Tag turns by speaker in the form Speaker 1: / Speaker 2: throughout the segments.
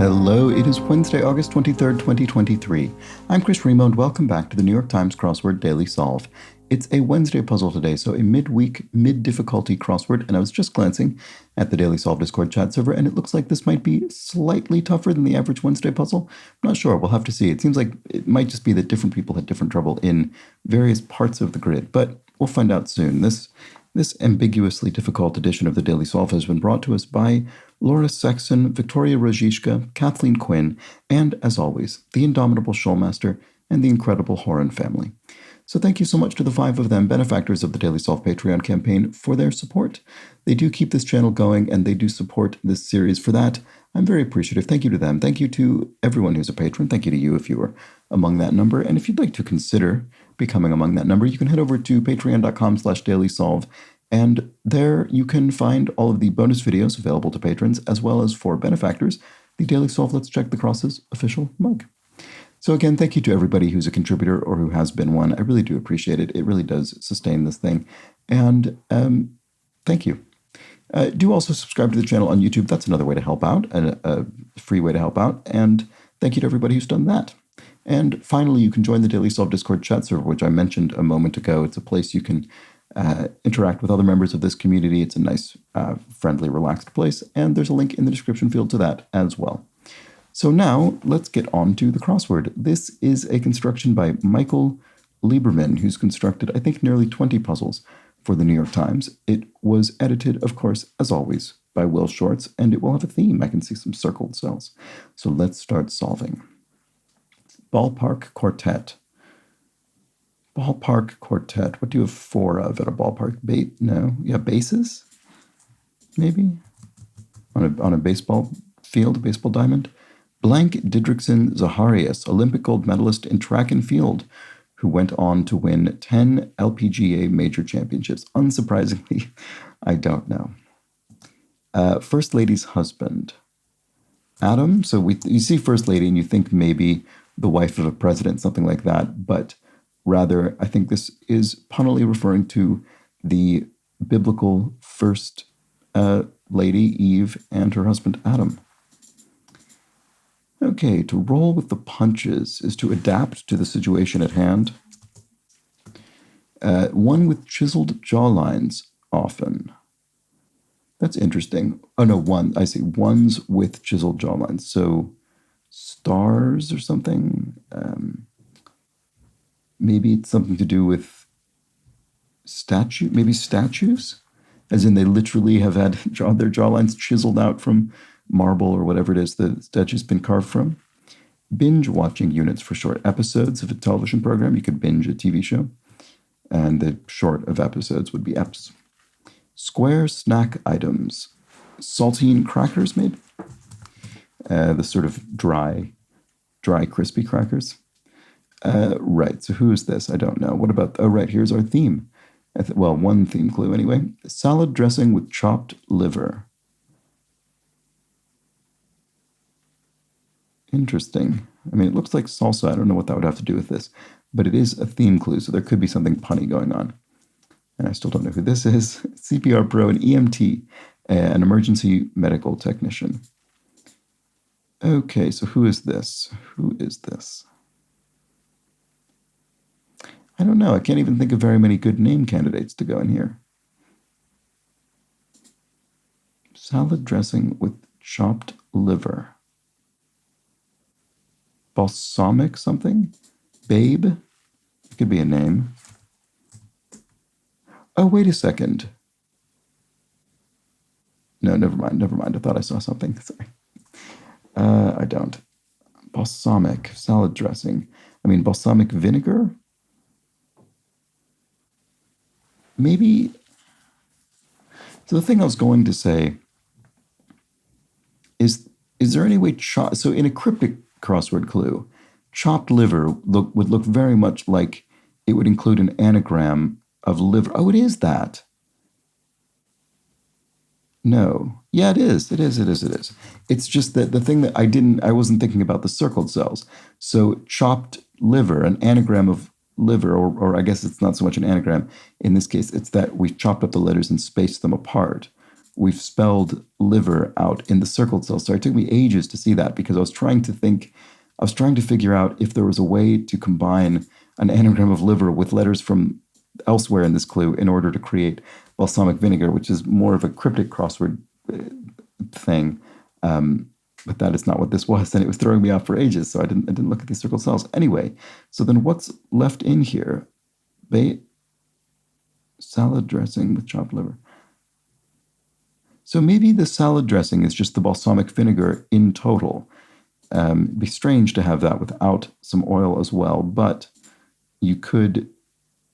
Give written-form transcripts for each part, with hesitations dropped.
Speaker 1: Hello, it is Wednesday, August 23rd, 2023. I'm Chris Remo, and welcome back to the New York Times Crossword Daily Solve. It's a Wednesday puzzle today, so a midweek, mid-difficulty crossword, and I was just glancing at the Daily Solve Discord chat server, and it looks like this might be slightly tougher than the average Wednesday puzzle. I'm not sure, we'll have to see. It seems like it might just be that different people had different trouble in various parts of the grid, but we'll find out soon. This ambiguously difficult edition of the Daily Solve has been brought to us by Laura Sexton, Victoria Rojishka, Kathleen Quinn, and, as always, the indomitable Shoalmaster and the incredible Horan family. So thank you so much to the 5 of them, benefactors of the Daily Solve Patreon campaign, for their support. They do keep this channel going, and they do support this series. For that, I'm very appreciative. Thank you to them. Thank you to everyone who's a patron. Thank you to you if you are among that number. And if you'd like to consider becoming among that number, you can head over to patreon.com/dailysolve. And there you can find all of the bonus videos available to patrons, as well as for benefactors, the Daily Solve Let's Check the Crosses official mug. So again, thank you to everybody who's a contributor or who has been one. I really do appreciate it. It really does sustain this thing. And thank you. Do also subscribe to the channel on YouTube. That's another way to help out, a free way to help out. And thank you to everybody who's done that. And finally, you can join the Daily Solve Discord chat server, which I mentioned a moment ago. It's a place you can interact with other members of this community. It's a nice, friendly, relaxed place, and there's a link in the description field to that as well. So now, let's get on to the crossword. This is a construction by Michael Lieberman, who's constructed, I think, nearly 20 puzzles for the New York Times. It was edited, of course, as always, by Will Shorts, and it will have a theme. I can see some circled cells. So let's start solving. Ballpark Quartet. Ballpark Quartet. What do you have 4 of at a ballpark? Bases? Maybe? On a baseball field, a baseball diamond? Blank Didrikson Zaharias, Olympic gold medalist in track and field, who went on to win 10 LPGA major championships. Unsurprisingly, I don't know. First Lady's husband. Adam? So you see First Lady and you think maybe the wife of a president, something like that, but rather, I think this is punnily referring to the biblical first lady, Eve, and her husband, Adam. Okay, to roll with the punches is to adapt to the situation at hand. One with chiseled jawlines, often. That's interesting. Oh, no, I see. Ones with chiseled jawlines. So, stars or something? Maybe it's something to do with statues, as in they literally have had their jawlines chiseled out from marble or whatever it is the statue's been carved from. Binge watching units for short episodes of a television program. You could binge a TV show, and the short of episodes would be eps. Square snack items. Saltine crackers, maybe? The sort of dry, crispy crackers. Right, so who is this? I don't know. What about, right, here's our theme. One theme clue anyway. Salad dressing with chopped liver. Interesting. I mean, it looks like salsa. I don't know what that would have to do with this, but it is a theme clue, so there could be something punny going on. And I still don't know who this is. CPR pro, an EMT, an emergency medical technician. Okay, so who is this? I don't know. I can't even think of very many good name candidates to go in here. Salad dressing with chopped liver. Balsamic something? Babe? It could be a name. Oh, wait a second. No, never mind. I thought I saw something. Sorry. I don't. Balsamic salad dressing. I mean, balsamic vinegar? Maybe. So the thing I was going to say is there any way, so in a cryptic crossword clue, chopped liver would look very much like it would include an anagram of liver. Oh, it is that. No. Yeah, it is. It's just that the thing that I wasn't thinking about the circled cells. So chopped liver, an anagram of liver, or I guess it's not so much an anagram. In this case, it's that we chopped up the letters and spaced them apart, we've spelled liver out in the circled cells. So it took me ages to see that because I was trying to figure out if there was a way to combine an anagram of liver with letters from elsewhere in this clue in order to create balsamic vinegar, which is more of a cryptic crossword thing. But that is not what this was, and it was throwing me off for ages, so I didn't look at these circled cells. Anyway, so then what's left in here? Salad dressing with chopped liver. So maybe the salad dressing is just the balsamic vinegar in total. It'd be strange to have that without some oil as well, but you could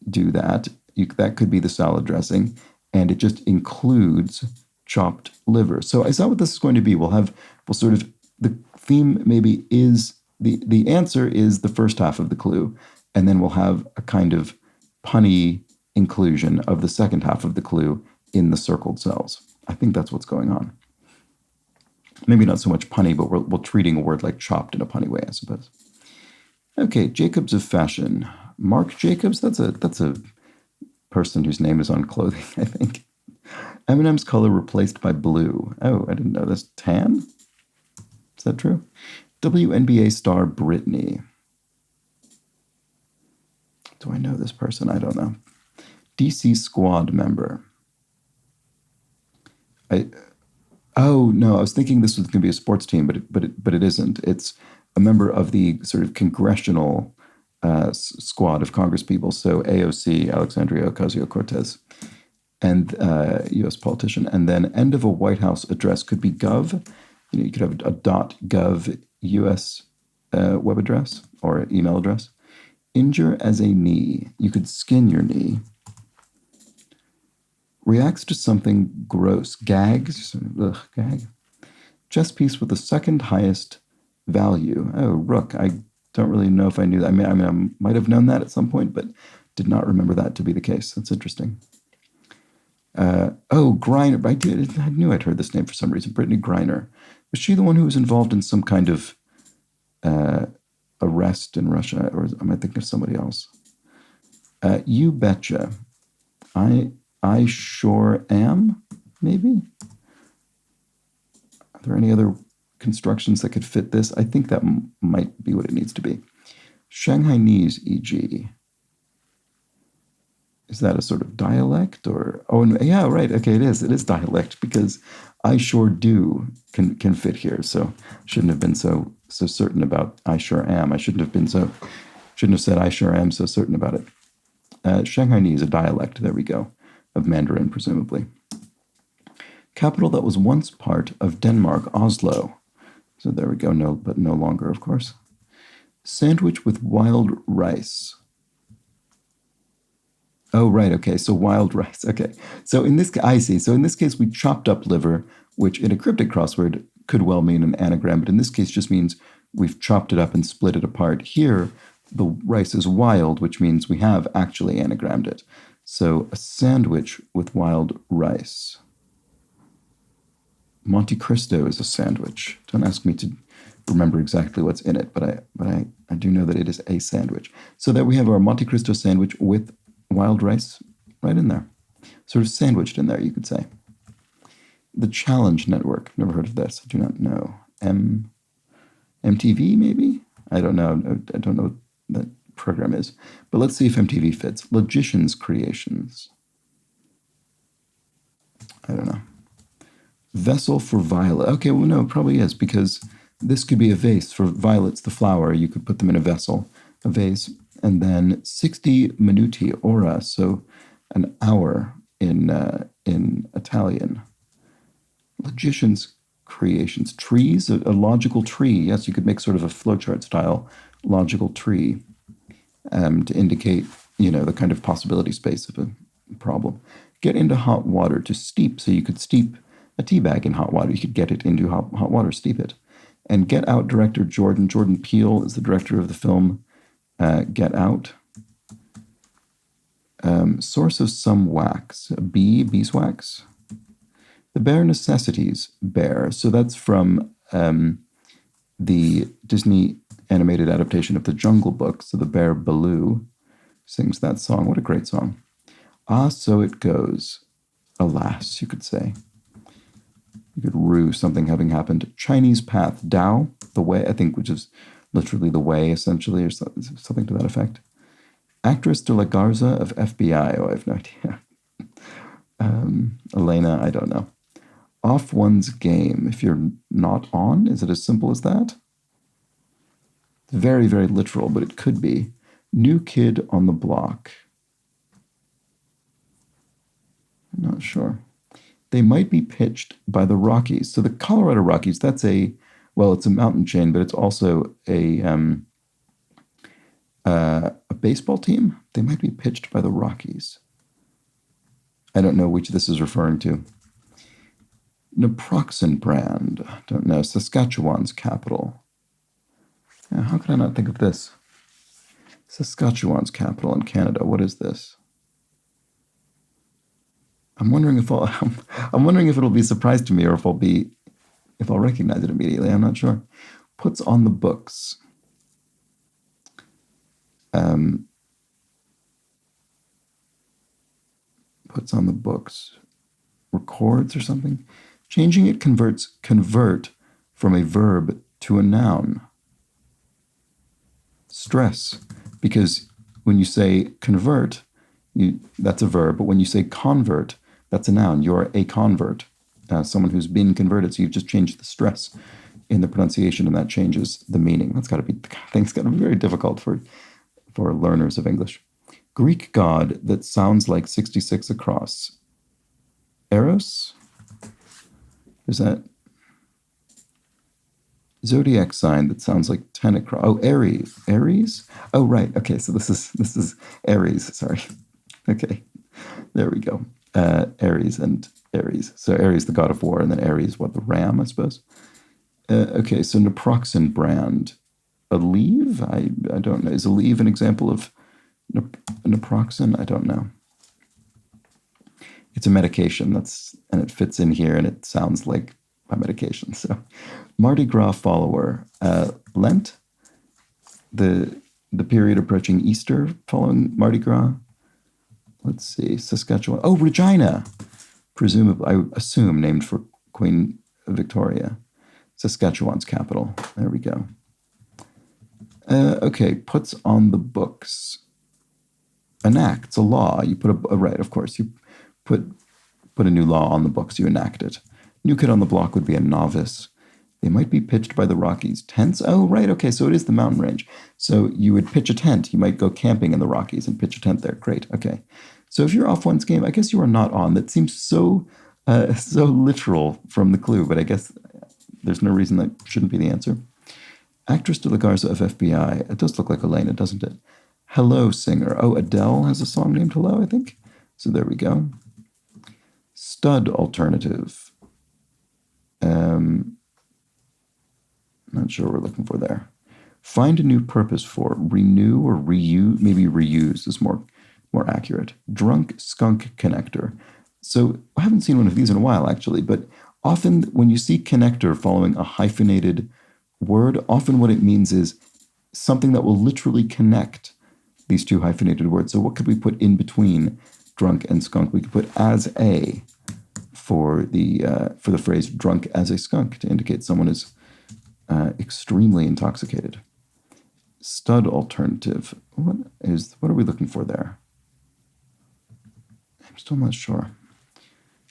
Speaker 1: do that. That could be the salad dressing, and it just includes chopped liver. So is that what this is going to be? The theme maybe is, the answer is the first half of the clue, and then we'll have a kind of punny inclusion of the second half of the clue in the circled cells. I think that's what's going on. Maybe not so much punny, but we're treating a word like chopped in a punny way, I suppose. Okay, Jacobs of fashion. Marc Jacobs, that's a person whose name is on clothing, I think. M&M's color replaced by blue. Oh, I didn't know this. Tan? Is that true? WNBA star Britney. Do I know this person? I don't know. DC squad member. Oh no, I was thinking this was going to be a sports team, but it isn't. It's a member of the sort of congressional squad of congresspeople. So AOC, Alexandria Ocasio-Cortez, and U.S. politician. And then end of a White House address could be gov. You could have a .gov U.S. Web address or email address. Injure as a knee. You could skin your knee. Reacts to something gross. Gags. Ugh, gag. Chess piece with the second highest value. Oh, rook. I don't really know if I knew that. I mean, I might have known that at some point, but did not remember that to be the case. That's interesting. Griner. I knew I'd heard this name for some reason. Brittany Griner. Was she the one who was involved in some kind of arrest in Russia, or am I thinking of somebody else? You betcha. I sure am, maybe? Are there any other constructions that could fit this? I think that might be what it needs to be. Shanghainese, e.g. Is that a sort of dialect or? Oh, yeah, right. Okay, it is. It is dialect because I sure do can fit here. So shouldn't have been so certain about I sure am. Shouldn't have said I sure am so certain about it. Shanghainese, a dialect. There we go. Of Mandarin, presumably. Capital that was once part of Denmark, Oslo. So there we go. No, but no longer, of course. Sandwich with wild rice. Oh, right. Okay. So wild rice. Okay. So in this, I see. So in this case, we chopped up liver, which in a cryptic crossword could well mean an anagram, but in this case just means we've chopped it up and split it apart. Here, the rice is wild, which means we have actually anagrammed it. So a sandwich with wild rice. Monte Cristo is a sandwich. Don't ask me to remember exactly what's in it, but I do know that it is a sandwich. So there we have our Monte Cristo sandwich with wild rice right in there. Sort of sandwiched in there, you could say. The Challenge Network. Never heard of this. I do not know. MTV, maybe? I don't know. I don't know what that program is. But let's see if MTV fits. Logician's Creations. I don't know. Vessel for violet. Okay, well, no, it probably is, because this could be a vase for violets, the flower. You could put them in a vessel, a vase. And then 60 minuti ora, so an hour in Italian. Logician's Creations. Trees, a logical tree. Yes, you could make sort of a flowchart style logical tree to indicate, the kind of possibility space of a problem. Get into hot water to steep. So you could steep a tea bag in hot water. You could get it into hot water, steep it. And Get Out director Jordan Peele is the director of the film Get Out. Source of some wax. Beeswax. The Bare Necessities, Bear. So that's from the Disney animated adaptation of The Jungle Book. So the bear Baloo sings that song. What a great song. Ah, so it goes. Alas, you could say. You could rue something having happened. Chinese path. Dao, the way, I think, which is literally the way, essentially, or something to that effect. Actress de la Garza of FBI. Oh, I have no idea. Elena, I don't know. Off one's game. If you're not on, is it as simple as that? Very, very literal, but it could be. New kid on the block. I'm not sure. They might be pitched by the Rockies. So the Colorado Rockies, that's it's a mountain chain, but it's also a baseball team. They might be pitched by the Rockies. I don't know which this is referring to. Naproxen brand. Don't know. Saskatchewan's capital. Yeah, how could I not think of this? Saskatchewan's capital in Canada. What is this? I'm wondering if it'll be a surprise to me, or if I'll recognize it immediately. I'm not sure. Puts on the books. Puts on the books. Records or something. Changing it convert from a verb to a noun. Stress, because when you say convert, that's a verb, but when you say convert, that's a noun. You're a convert, someone who's been converted. So you've just changed the stress in the pronunciation, and that changes the meaning. I think it's got to be very difficult for learners of English. Greek god that sounds like 66 across. Eros? Is that zodiac sign that sounds like 10 across? Oh, Aries. Aries? Oh, right. Okay, so this is Aries. Sorry. Okay, there we go. Aries and Aries. So Aries, the god of war, and then Aries, what, the ram, I suppose? Okay, so naproxen brand. Aleve? I don't know. Is Aleve an example of naproxen? I don't know. It's a medication, and it fits in here, and it sounds like my medication. So, Mardi Gras follower. Lent, the period approaching Easter following Mardi Gras. Let's see, Saskatchewan. Oh, Regina, presumably, I assume, named for Queen Victoria. Saskatchewan's capital. There we go. Okay, puts on the books. Enacts a law. You put right, of course. You put a new law on the books. You enact it. New kid on the block would be a novice. They might be pitched by the Rockies. Tents? Oh, right. Okay, so it is the mountain range. So you would pitch a tent. You might go camping in the Rockies and pitch a tent there. Great. Okay. So if you're off one's game, I guess you are not on. That seems so literal from the clue, but I guess there's no reason that shouldn't be the answer. Actress de la Garza of FBI. It does look like Elena, doesn't it? Hello, singer. Oh, Adele has a song named Hello, I think. So there we go. Stud alternative. Not sure what we're looking for there. Find a new purpose for. Renew or reuse. Maybe reuse is more accurate. Drunk skunk connector. So I haven't seen one of these in a while, actually, but often when you see connector following a hyphenated word, often what it means is something that will literally connect these two hyphenated words. So what could we put in between drunk and skunk? We could put as a for the phrase drunk as a skunk to indicate someone is extremely intoxicated. Stud alternative. What are we looking for there? I'm still not sure.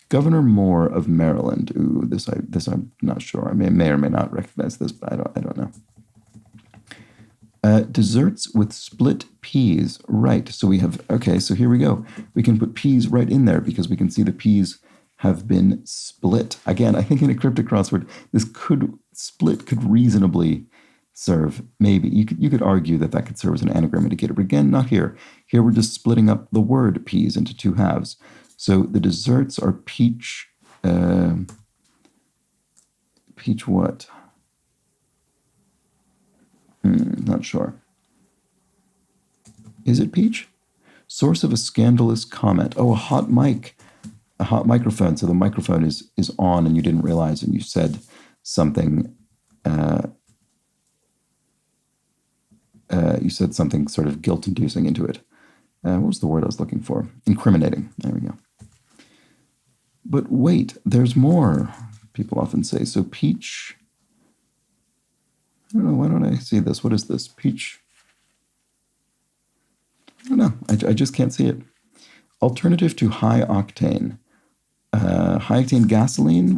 Speaker 1: Governor Moore of Maryland. Ooh, this I'm not sure. I may or may not recognize this, but I don't know. Desserts with split peas. Right. So we have, okay, so here we go. We can put peas right in there because we can see the peas have been split. Again, I think in a cryptic crossword, split could reasonably serve, maybe. You could argue that could serve as an anagram indicator, but again, not here. Here we're just splitting up the word peas into two halves. So the desserts are peach, peach what? Not sure. Is it peach? Source of a scandalous comment. Oh, a hot mic. A hot microphone. So the microphone is on and you didn't realize and you said something. You said something sort of guilt-inducing into it. What was the word I was looking for? Incriminating. There we go. But wait, there's more. people often say. So peach, I don't know, why don't I see this? What is this? Peach, I don't know, I just can't see it. Alternative to high octane. High octane gasoline,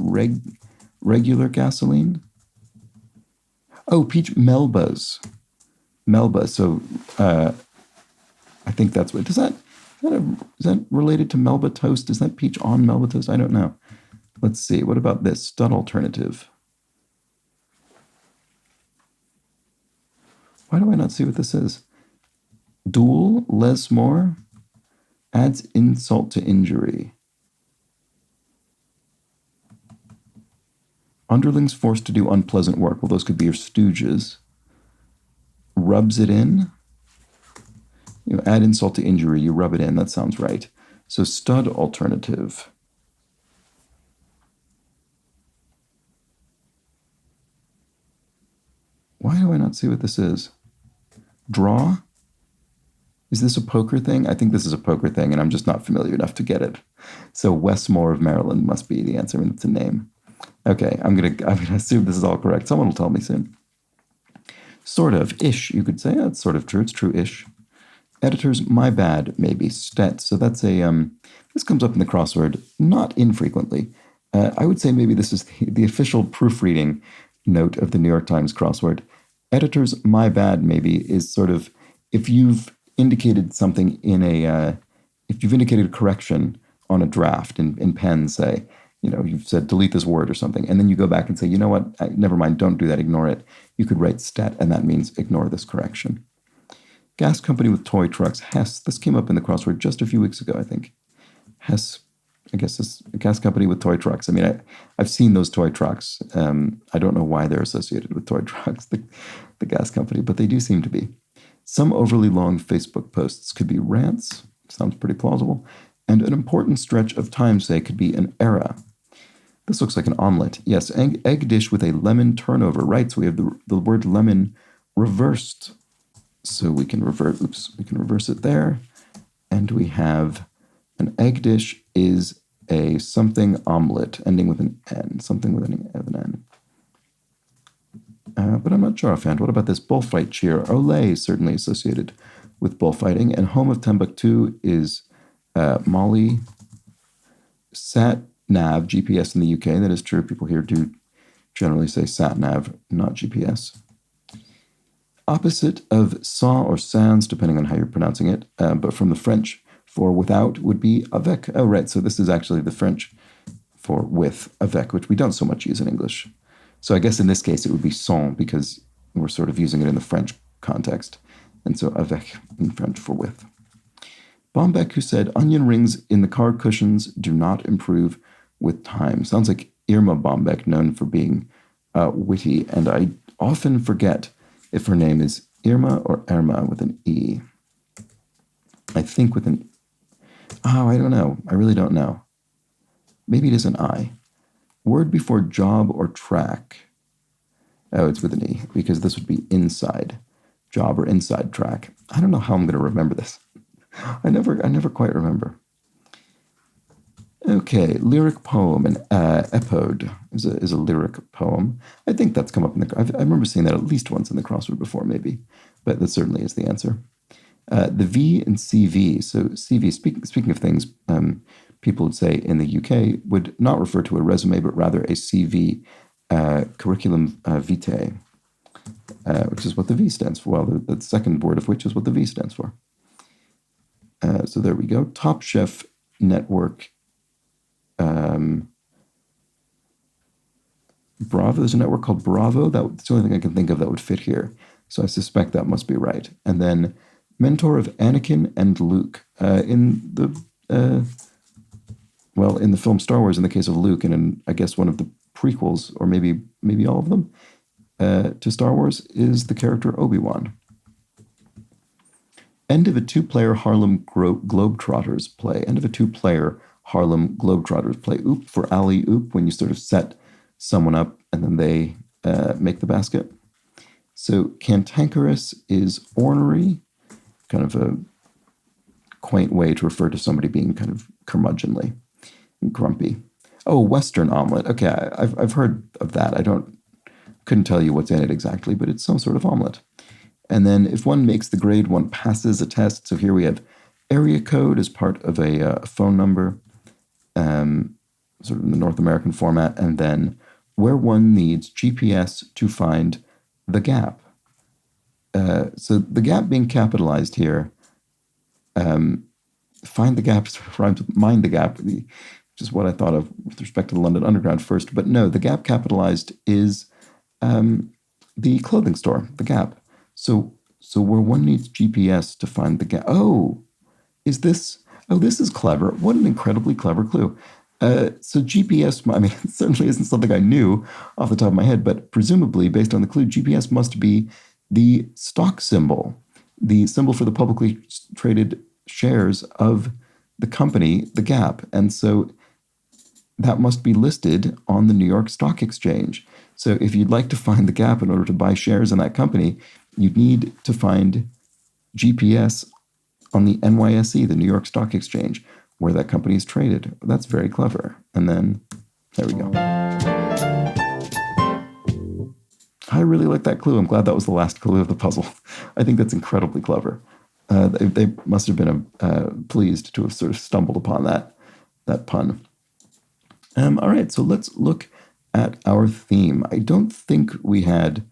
Speaker 1: regular gasoline. Oh, peach Melbas. Melba. So I think that's what, is that related to Melba toast? Is that peach on Melba toast? I don't know. Let's see. What about this? Stud alternative. Why do I not see what this is? Duel, less more, adds insult to injury. Underlings forced to do unpleasant work. Well, those could be your stooges. Rubs it in. You know, add insult to injury. You rub it in. That sounds right. So stud alternative. Why do I not see what this is? Draw? Is this a poker thing? I think this is a poker thing, and I'm just not familiar enough to get it. So Westmore of Maryland must be the answer, and it's a name. Okay, I'm gonna assume this is all correct. Someone will tell me soon. Sort of, ish, you could say. That's sort of true. It's true-ish. Editors, my bad, maybe. Stet. So that's a, this comes up in the crossword not infrequently. I would say maybe this is the official proofreading note of the New York Times crossword. Editors, my bad, maybe, is sort of, if you've indicated something in a, if you've indicated a correction on a draft in pen, say, you know, you've said delete this word or something, and then you go back and say, you know what, never mind, don't do that, ignore it. You could write stat, and that means ignore this correction. Gas company with toy trucks, Hess. This came up in the crossword just a few weeks ago, I think. Hess, I guess this a gas company with toy trucks. I mean, I've seen those toy trucks. I don't know why they're associated with toy trucks, the gas company, but they do seem to be. Some overly long Facebook posts could be rants. Sounds pretty plausible. And an important stretch of time, say, could be an era. This looks like an omelet. Yes, egg dish with a lemon turnover. Right, so we have the word lemon reversed. So we can reverse it there. And we have an egg dish is a something omelet, ending with an N, something with an N. But I'm not sure offhand. What about this bullfight cheer? Olay is certainly associated with bullfighting. And home of Timbuktu is Mali. Sat nav, GPS in the UK. That is true. People here do generally say sat nav, not GPS. Opposite of sans or sans, depending on how you're pronouncing it, but from the French for without would be avec. Oh, right. So this is actually the French for with, avec, which we don't so much use in English. So I guess in this case it would be sans because we're sort of using it in the French context. And so avec in French for with. Bombeck, who said, onion rings in the car cushions do not improve with time. Sounds like Irma Bombeck, known for being witty. And I often forget if her name is Irma or Irma with an E. I think with an, I don't know. I really don't know. Maybe it is an I. Word before job or track. Oh, it's with an E, because this would be inside. Job or inside track. I don't know how I'm going to remember this. I never quite remember. Okay, lyric poem, an epode is a lyric poem. I think that's come up in the, I remember seeing that at least once in the crossword before, maybe, but that certainly is the answer. The V and CV, so CV, speaking of things people would say in the UK, would not refer to a resume, but rather a CV, curriculum vitae, which is what the V stands for. Well, the second word of which is what the V stands for. So there we go. Top Chef Network. Bravo, there's a network called Bravo. That's the only thing I can think of that would fit here. So I suspect that must be right. And then mentor of Anakin and Luke in the film Star Wars, in the case of Luke, and in, I guess, one of the prequels, or maybe all of them, to Star Wars, is the character Obi-Wan. End of a two-player Harlem Globetrotters play. End of a two-player Harlem Globetrotters play. Oop for alley-oop, when you sort of set someone up and then they make the basket. So cantankerous is ornery, kind of a quaint way to refer to somebody being kind of curmudgeonly and grumpy. Oh, Western omelet. Okay, I've heard of that. Couldn't tell you what's in it exactly, but it's some sort of omelet. And then if one makes the grade, one passes a test. So here we have area code as part of a phone number, sort of in the North American format, and then where one needs GPS to find the gap. So the gap being capitalized here, find the gap rhymes with mind the gap, which is what I thought of with respect to the London Underground first. But no, the gap capitalized is the clothing store, the Gap. So where one needs GPS to find the Gap. Oh, is this? Oh, this is clever. What an incredibly clever clue. So GPS, I mean, it certainly isn't something I knew off the top of my head, but presumably, based on the clue, GPS must be the stock symbol, the symbol for the publicly traded shares of the company, the Gap. And so that must be listed on the New York Stock Exchange. So if you'd like to find the Gap in order to buy shares in that company, you'd need to find GPS on the NYSE, the New York Stock Exchange, where that company is traded. That's very clever. And then, there we go. I really like that clue. I'm glad that was the last clue of the puzzle. I think that's incredibly clever. They must have been pleased to have sort of stumbled upon that pun. All right, so let's look at our theme. I don't think we had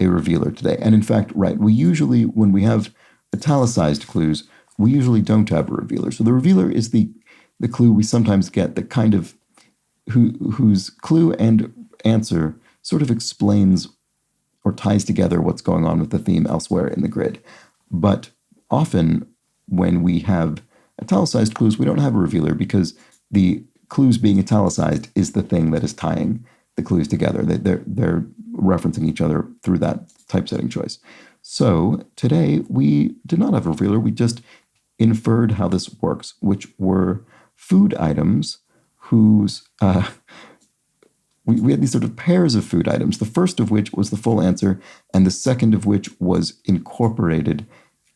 Speaker 1: a revealer today. And in fact, right, we usually, when we have italicized clues, we usually don't have a revealer. So the revealer is the clue we sometimes get that kind of, whose clue and answer sort of explains or ties together what's going on with the theme elsewhere in the grid. But often when we have italicized clues, we don't have a revealer because the clues being italicized is the thing that is tying the clues together. They're referencing each other through that typesetting choice. So today we did not have a revealer. We just inferred how this works, which were food items whose we had these sort of pairs of food items, the first of which was the full answer, and the second of which was incorporated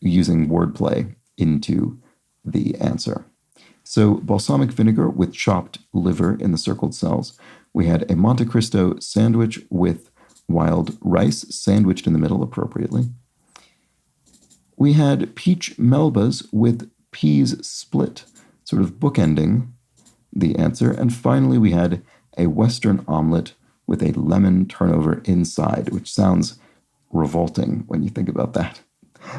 Speaker 1: using wordplay into the answer. So balsamic vinegar with chopped liver in the circled cells. We had a Monte Cristo sandwich with wild rice sandwiched in the middle appropriately. We had peach melbas with peas split, sort of bookending the answer. And finally, we had a Western omelet with a lemon turnover inside, which sounds revolting when you think about that.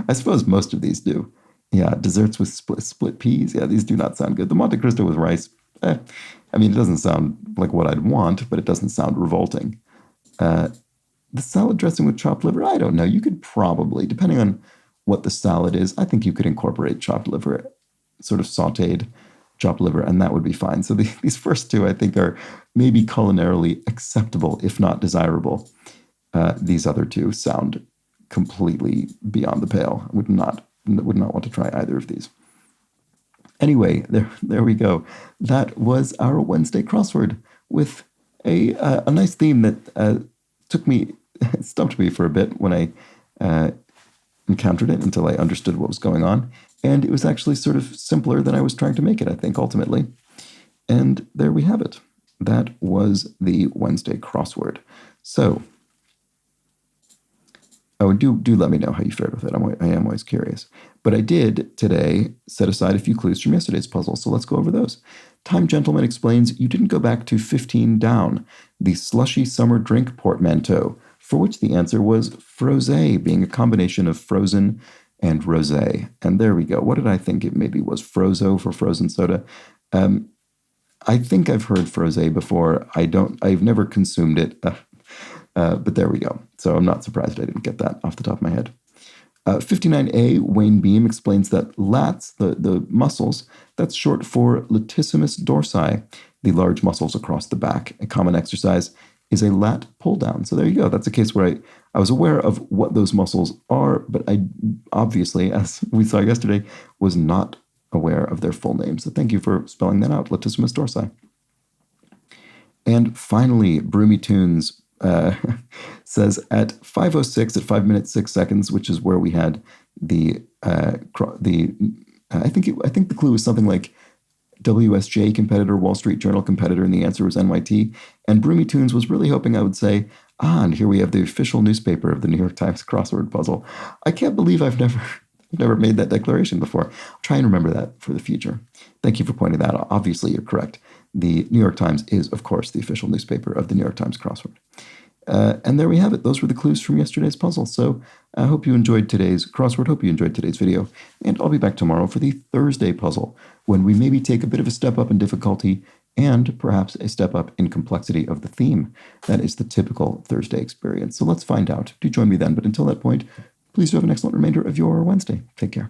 Speaker 1: I suppose most of these do. Yeah, desserts with split peas. Yeah, these do not sound good. The Monte Cristo with rice. I mean, it doesn't sound like what I'd want, but it doesn't sound revolting. The salad dressing with chopped liver, I don't know. You could probably, depending on what the salad is, I think you could incorporate chopped liver, sort of sautéed chopped liver, and that would be fine. So these first two, I think, are maybe culinarily acceptable, if not desirable. These other two sound completely beyond the pale. I would not want to try either of these. Anyway, there we go. That was our Wednesday crossword with a nice theme that stumped me for a bit when I encountered it until I understood what was going on. And it was actually sort of simpler than I was trying to make it, I think, ultimately. And there we have it. That was the Wednesday crossword. So, oh, do let me know how you fared with it. I am always curious. But I did today set aside a few clues from yesterday's puzzle, so let's go over those. Time Gentleman explains you didn't go back to 15 down, the slushy summer drink portmanteau, for which the answer was frosé, being a combination of frozen and rosé. And there we go. What did I think it maybe was? Frozo for frozen soda. I think I've heard frosé before. I've never consumed it. But there we go. So I'm not surprised I didn't get that off the top of my head. 59A, Wayne Beam explains that lats, the muscles, that's short for latissimus dorsi, the large muscles across the back. A common exercise is a lat pull down. So there you go. That's a case where I was aware of what those muscles are, but I obviously, as we saw yesterday, was not aware of their full name. So thank you for spelling that out, latissimus dorsi. And finally, Broomy Tunes says at 5:06 at 5 minutes 6 seconds, which is where we had I think the clue was something like WSJ competitor, Wall Street Journal competitor, and the answer was NYT. And Broomy Tunes was really hoping I would say, and here we have the official newspaper of the New York Times crossword puzzle. I can't believe I've never made that declaration before. I'll try and remember that for the future. Thank you for pointing that out. Obviously, you're correct. The New York Times is, of course, the official newspaper of the New York Times crossword. And there we have it. Those were the clues from yesterday's puzzle. So I hope you enjoyed today's crossword. Hope you enjoyed today's video. And I'll be back tomorrow for the Thursday puzzle, when we maybe take a bit of a step up in difficulty and perhaps a step up in complexity of the theme. That is the typical Thursday experience. So let's find out. Do join me then. But until that point, please do have an excellent remainder of your Wednesday. Take care.